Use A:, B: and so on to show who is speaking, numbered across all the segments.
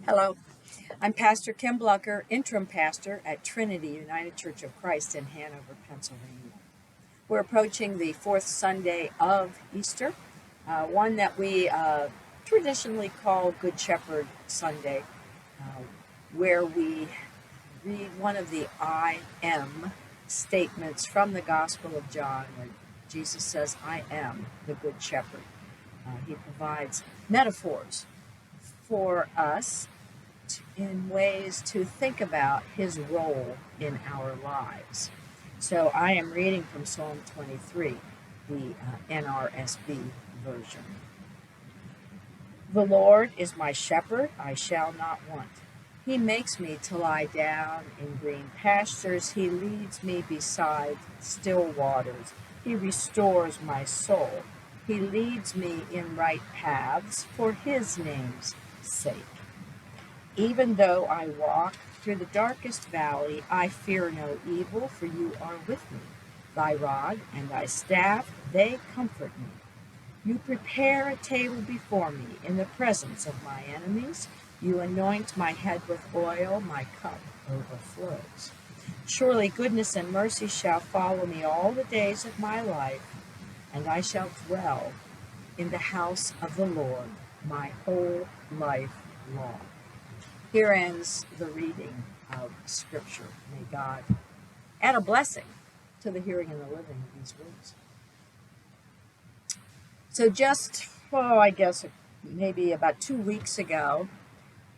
A: Hello, I'm Pastor Kim Blucker, interim pastor at Trinity United Church of Christ in Hanover, Pennsylvania. We're approaching the fourth Sunday of Easter, one that we traditionally call Good Shepherd Sunday, where we read one of the I am statements from the Gospel of John, where Jesus says, I am the Good Shepherd. He provides metaphors for us in ways to think about his role in our lives. So I am reading from Psalm 23, the NRSV version. The Lord is my shepherd, I shall not want. He makes me to lie down in green pastures. He leads me beside still waters. He restores my soul. He leads me in right paths for his name's sake. Even though I walk through the darkest valley, I fear no evil, for you are with me. Thy rod and thy staff, they comfort me. You prepare a table before me in the presence of my enemies. You anoint my head with oil, my cup overflows. Surely goodness and mercy shall follow me all the days of my life, and I shall dwell in the house of the Lord my whole life long. Here ends the reading of Scripture. May God add a blessing to the hearing and the living of these words. So just, I guess maybe about 2 weeks ago,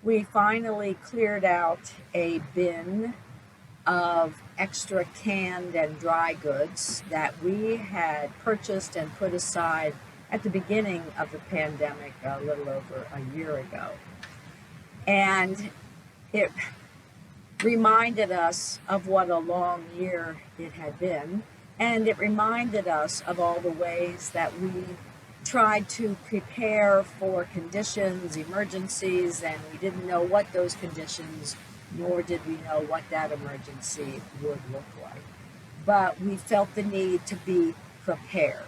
A: we finally cleared out a bin of extra canned and dry goods that we had purchased and put aside at the beginning of the pandemic a little over a year ago. And it reminded us of what a long year it had been, and it reminded us of all the ways that we tried to prepare for conditions, emergencies, and we didn't know what those conditions, nor did we know what that emergency would look like. But we felt the need to be prepared.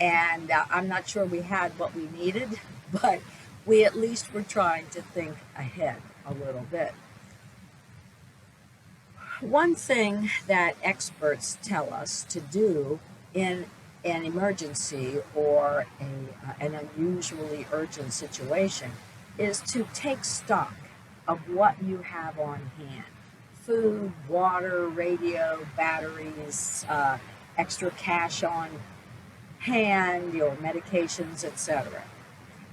A: And I'm not sure we had what we needed, but we at least were trying to think ahead a little bit. One thing that experts tell us to do in an emergency or an unusually urgent situation is to take stock of what you have on hand. Food, water, radio, batteries, extra cash on hand, your medications, etc.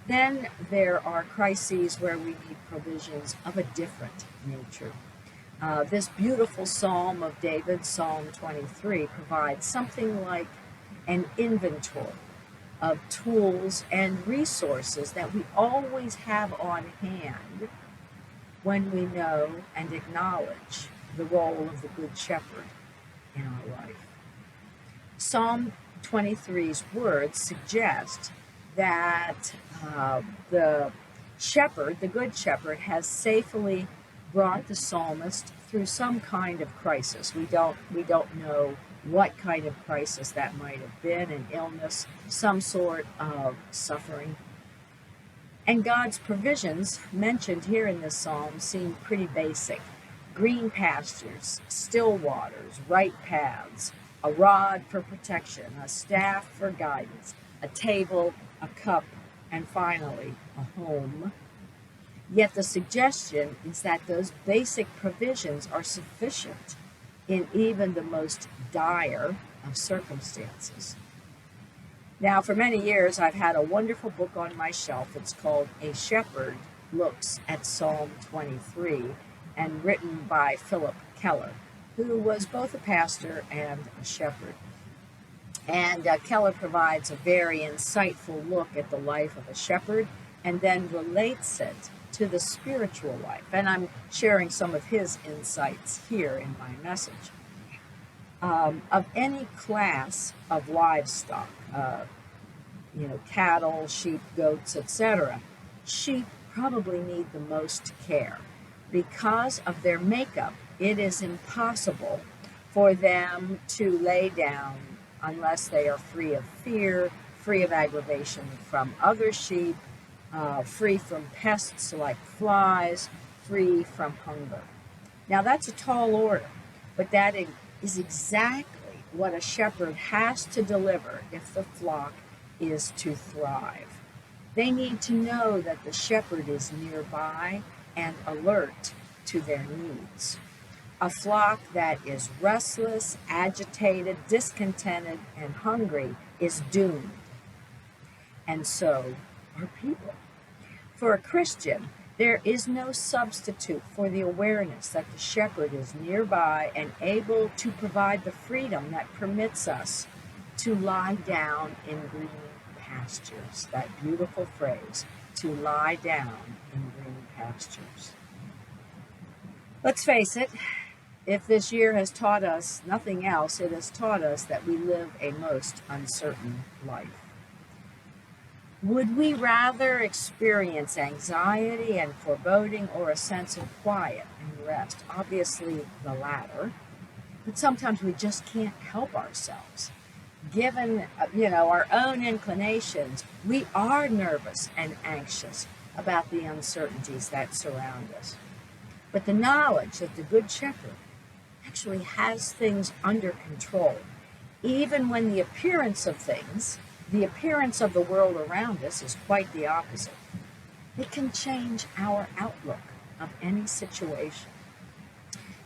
A: Then there are crises where we need provisions of a different nature. This beautiful Psalm of David, Psalm 23, provides something like an inventory of tools and resources that we always have on hand when we know and acknowledge the role of the Good Shepherd in our life. Psalm 23's words suggest that the shepherd, the Good Shepherd, has safely brought the psalmist through some kind of crisis. We don't know what kind of crisis that might have been, an illness, some sort of suffering. And God's provisions mentioned here in this psalm seem pretty basic. Green pastures, still waters, right paths, a rod for protection, a staff for guidance, a table, a cup, and finally, a home. Yet the suggestion is that those basic provisions are sufficient in even the most dire of circumstances. Now, for many years, I've had a wonderful book on my shelf. It's called A Shepherd Looks at Psalm 23, and written by Philip Keller, who was both a pastor and a shepherd. And Keller provides a very insightful look at the life of a shepherd and then relates it to the spiritual life. And I'm sharing some of his insights here in my message. Of any class of livestock, cattle, sheep, goats, etc., sheep probably need the most care. Because of their makeup, it is impossible for them to lay down unless they are free of fear, free of aggravation from other sheep, free from pests like flies, free from hunger. Now that's a tall order, but that is exactly what a shepherd has to deliver if the flock is to thrive. They need to know that the shepherd is nearby and alert to their needs. A flock that is restless, agitated, discontented, and hungry is doomed. And so are people. For a Christian, there is no substitute for the awareness that the shepherd is nearby and able to provide the freedom that permits us to lie down in green pastures. That beautiful phrase, to lie down in green pastures. Let's face it, if this year has taught us nothing else, it has taught us that we live a most uncertain life. Would we rather experience anxiety and foreboding or a sense of quiet and rest? Obviously, the latter. But sometimes we just can't help ourselves. Given, our own inclinations, we are nervous and anxious about the uncertainties that surround us. But the knowledge that the Good Shepherd actually has things under control, even when the appearance of the world around us is quite the opposite. It can change our outlook of any situation.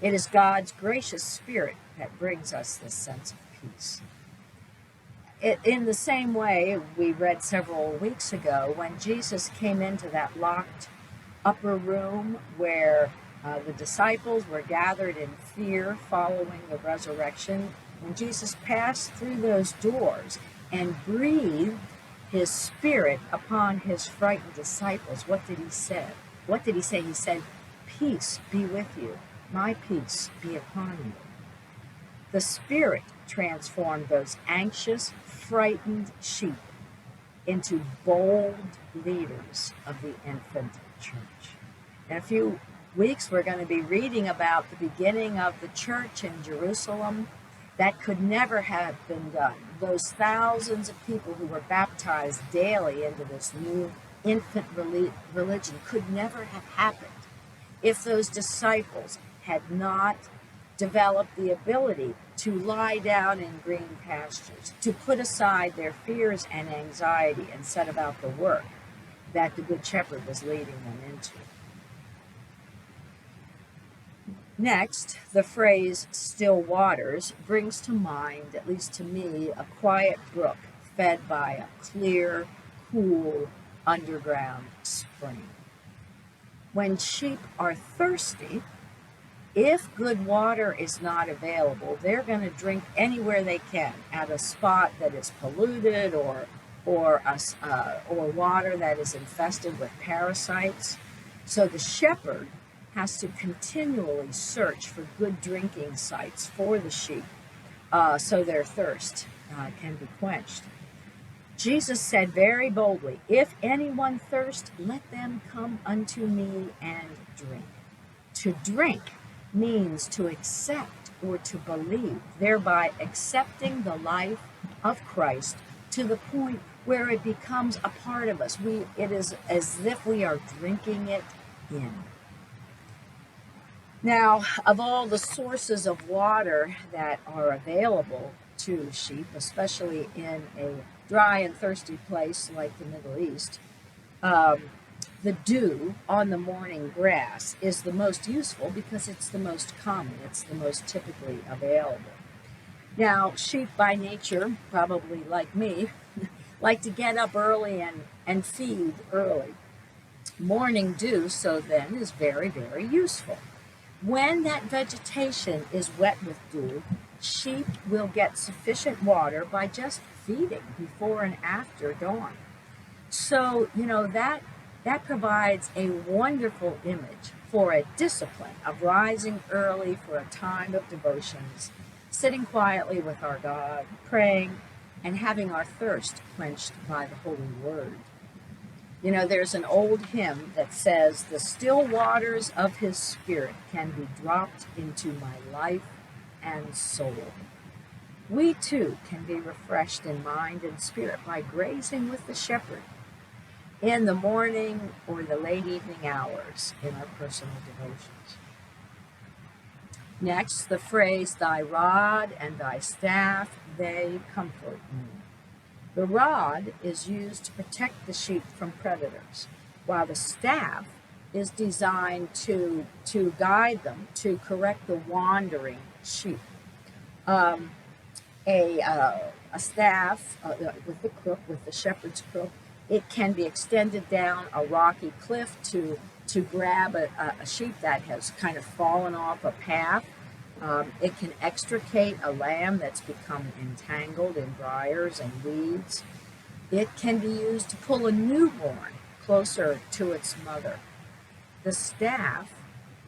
A: It is God's gracious Spirit that brings us this sense of peace. In the same way, we read several weeks ago, when Jesus came into that locked upper room where the disciples were gathered in fear following the resurrection, when Jesus passed through those doors and breathed his Spirit upon his frightened disciples, what did he say? He said, "Peace be with you. My peace be upon you." The Spirit transformed those anxious, frightened sheep into bold leaders of the infant church. In a few weeks, we're going to be reading about the beginning of the church in Jerusalem. That could never have been done. Those thousands of people who were baptized daily into this new infant religion could never have happened if those disciples had not developed the ability to lie down in green pastures, to put aside their fears and anxiety and set about the work that the Good Shepherd was leading them into. Next, the phrase "still waters" brings to mind, at least to me, a quiet brook fed by a clear, cool, underground spring. When sheep are thirsty, if good water is not available, they're going to drink anywhere they can at a spot that is polluted or water that is infested with parasites. So the shepherd has to continually search for good drinking sites for the sheep so their thirst can be quenched. Jesus said very boldly, "If anyone thirst, let them come unto me and drink." To drink means to accept or to believe, thereby accepting the life of Christ to the point where it becomes a part of us. It is as if we are drinking it in. Now, of all the sources of water that are available to sheep, especially in a dry and thirsty place like the Middle East, the dew on the morning grass is the most useful because it's the most common, it's the most typically available. Now, sheep by nature, probably like me, like to get up early and feed early. Morning dew, so then, is very, very useful. When that vegetation is wet with dew, sheep will get sufficient water by just feeding before and after dawn. So, that provides a wonderful image for a discipline of rising early for a time of devotions, sitting quietly with our God, praying, and having our thirst quenched by the Holy Word. There's an old hymn that says, "The still waters of his Spirit can be dropped into my life and soul." We too can be refreshed in mind and spirit by grazing with the shepherd. in the morning or the late evening hours in our personal devotions. Next, the phrase, thy rod and thy staff, they comfort me. The rod is used to protect the sheep from predators, while the staff is designed to guide them, to correct the wandering sheep. Um, a staff with the crook, with the shepherd's crook, it can be extended down a rocky cliff to grab a sheep that has kind of fallen off a path. It can extricate a lamb that's become entangled in briars and weeds. It can be used to pull a newborn closer to its mother. The staff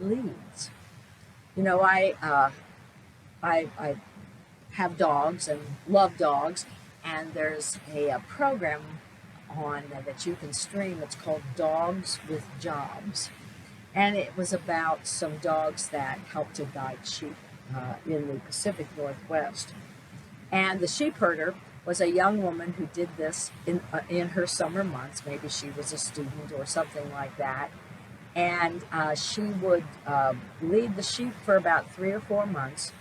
A: leads. You know, I have dogs and love dogs, and there's a program on that you can stream. It's called Dogs with Jobs, and it was about some dogs that help to guide sheep in the Pacific Northwest. And the sheep herder was a young woman who did this in her summer months. Maybe she was a student or something like that. And she would lead the sheep for about 3 or 4 months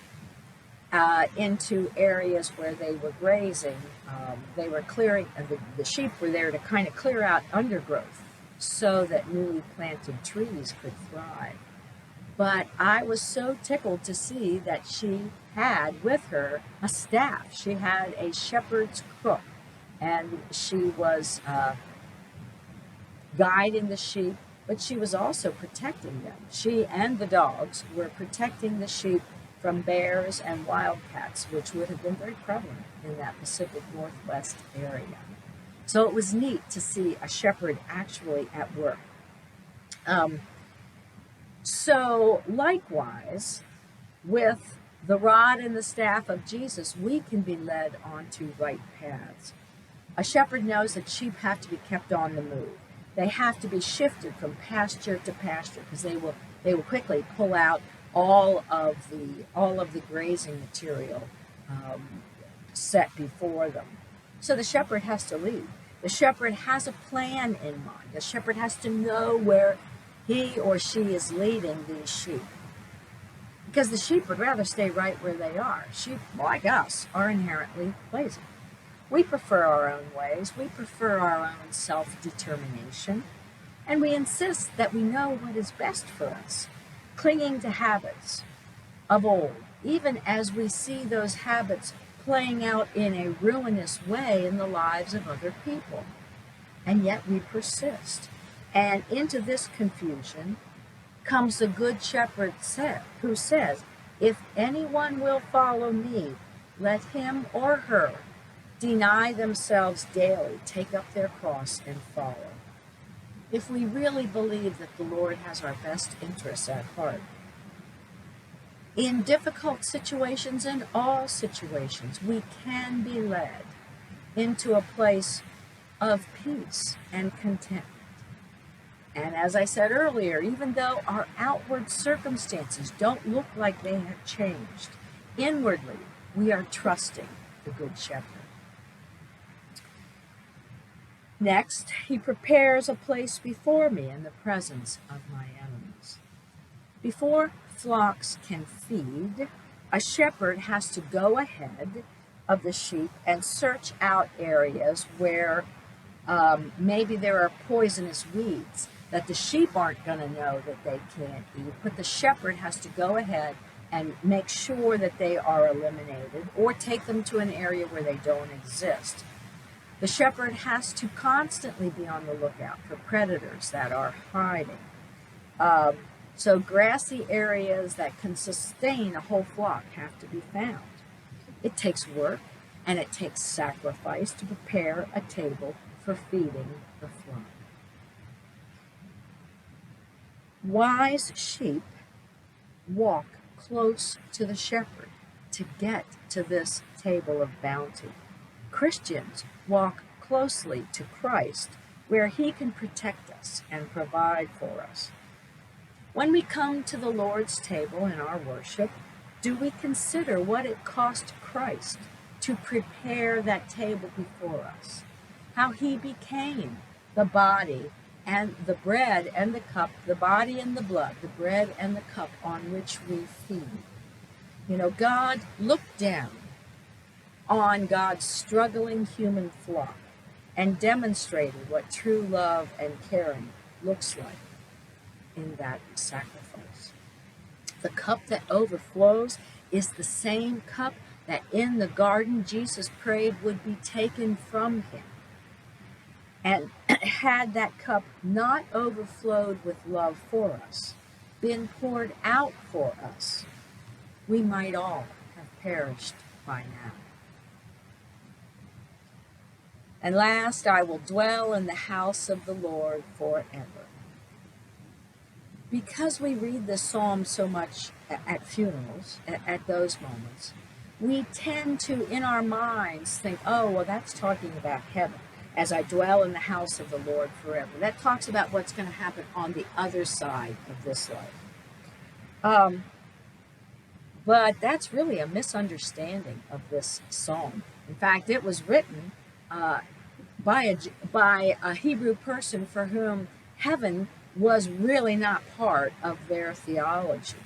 A: into areas where they were grazing. They were clearing, the sheep were there to kind of clear out undergrowth so that newly planted trees could thrive. But I was so tickled to see that she had with her a staff. She had a shepherd's crook, and she was guiding the sheep, but she was also protecting them. She and the dogs were protecting the sheep from bears and wildcats, which would have been very prevalent in that Pacific Northwest area. So it was neat to see a shepherd actually at work. So likewise, with the rod and the staff of Jesus, we can be led onto right paths. A shepherd knows that sheep have to be kept on the move. They have to be shifted from pasture to pasture because they will quickly pull out all of the grazing material set before them. So the shepherd has to lead. The shepherd has a plan in mind. The shepherd has to know where he or she is leading these sheep. Because the sheep would rather stay right where they are. Sheep, like us, are inherently lazy. We prefer our own ways. We prefer our own self-determination. And we insist that we know what is best for us, clinging to habits of old, even as we see those habits playing out in a ruinous way in the lives of other people. And yet we persist. And into this confusion comes the Good Shepherd who says, if anyone will follow me, let him or her deny themselves daily, take up their cross and follow. If we really believe that the Lord has our best interests at heart, in difficult situations, in all situations, we can be led into a place of peace and contentment. And as I said earlier, even though our outward circumstances don't look like they have changed, inwardly we are trusting the Good Shepherd. Next, he prepares a place before me in the presence of my enemies. Before flocks can feed, a shepherd has to go ahead of the sheep and search out areas where maybe there are poisonous weeds that the sheep aren't going to know that they can't eat, but the shepherd has to go ahead and make sure that they are eliminated or take them to an area where they don't exist. The shepherd has to constantly be on the lookout for predators that are hiding. So grassy areas that can sustain a whole flock have to be found. It takes work and it takes sacrifice to prepare a table for feeding the flock. Wise sheep walk close to the shepherd to get to this table of bounty. Christians walk closely to Christ where he can protect us and provide for us. When we come to the Lord's table in our worship, do we consider what it cost Christ to prepare that table before us? How he became the body and the bread and the cup, the body and the blood, the bread and the cup on which we feed. You know, God looked down on God's struggling human flock and demonstrated what true love and caring looks like in that sacrifice. The cup that overflows is the same cup that in the garden Jesus prayed would be taken from him. And had that cup not overflowed with love for us, been poured out for us, we might all have perished by now. And last, I will dwell in the house of the Lord forever. Because we read this psalm so much at funerals, at those moments, we tend to, in our minds, think, oh, well, that's talking about heaven, as I dwell in the house of the Lord forever. That talks about what's going to happen on the other side of this life. But that's really a misunderstanding of this psalm. In fact, it was written by a Hebrew person for whom heaven was really not part of their theology.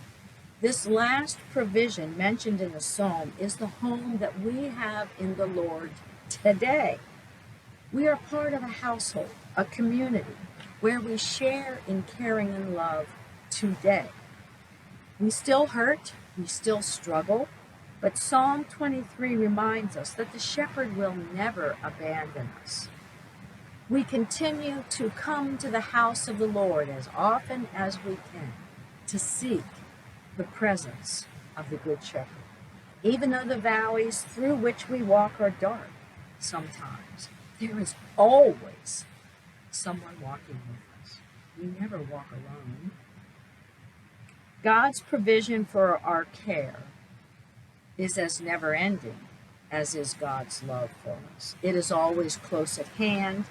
A: This last provision mentioned in the psalm is the home that we have in the Lord today. We are part of a household, a community, where we share in caring and love today. We still hurt, we still struggle, but Psalm 23 reminds us that the shepherd will never abandon us. We continue to come to the house of the Lord as often as we can to seek the presence of the Good Shepherd. Even though the valleys through which we walk are dark sometimes, there is always someone walking with us. We never walk alone. God's provision for our care is as never-ending as is God's love for us. It is always close at hand,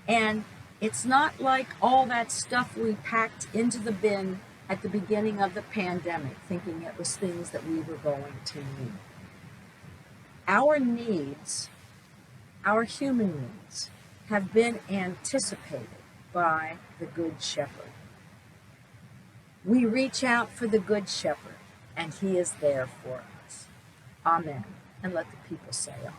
A: and it's not like all that stuff we packed into the bin at the beginning of the pandemic, thinking it was things that we were going to need. Our needs, our human needs, have been anticipated by the Good Shepherd. We reach out for the Good Shepherd, and he is there for us. Amen. And let the people say amen.